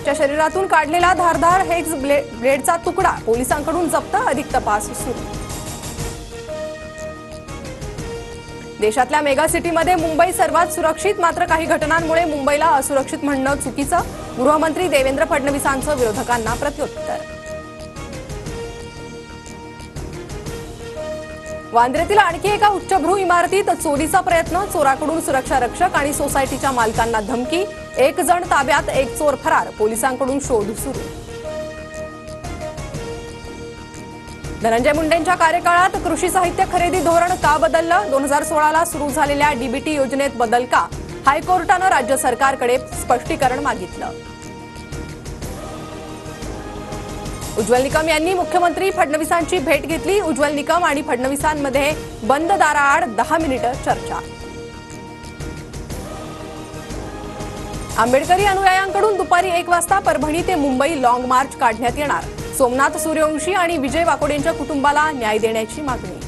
च्या शरीरातून काढलेला धारदार हेक्स ब्लेडचा तुकडा पोलिसांकडून जप्त, अधिक तपास सुरू। देशातल्या मेगा सिटीमध्ये मुंबई सर्वात सुरक्षित, मात्र काही घटनांमुळे मुंबईला असुरक्षित म्हणणं चुकीचं, गृहमंत्री देवेंद्र फडणवीसांचं विरोधकांना प्रत्युत्तर। वांद्र्यातील आणखी एका उच्चभ्रू इमारतीत चोरीचा प्रयत्न, चोराकडून सुरक्षा रक्षक आणि सोसायटीच्या मालकांना धमकी, 1 जण ताब्यात, 1 चोर फरार, पोलिसांकडून शोध सुरू। धनंजय मुंडेंच्या कार्यकाळात कृषी साहित्य खरेदी धोरण का बदललं? 2016ला सुरू झालेल्या डीबीटी योजनेत बदल का? हायकोर्टानं राज्य सरकारकडे स्पष्टीकरण मागितलं। उज्ज्वल निकम यांनी मुख्यमंत्री फडणवीसांची भेट घेतली। उज्ज्वल निकम आणि फडणवीसांमध्ये बंद दाराआड 10 मिनिटं चर्चा। आंबेडकरी अनुयायांकडून दुपारी 1 वाजता परभणी ते मुंबई लॉंग मार्च काढण्यात येणार। सोमनाथ सूर्यवंशी आणि विजय वाकोडेंच्या कुटुंबाला न्याय देण्याची मागणी।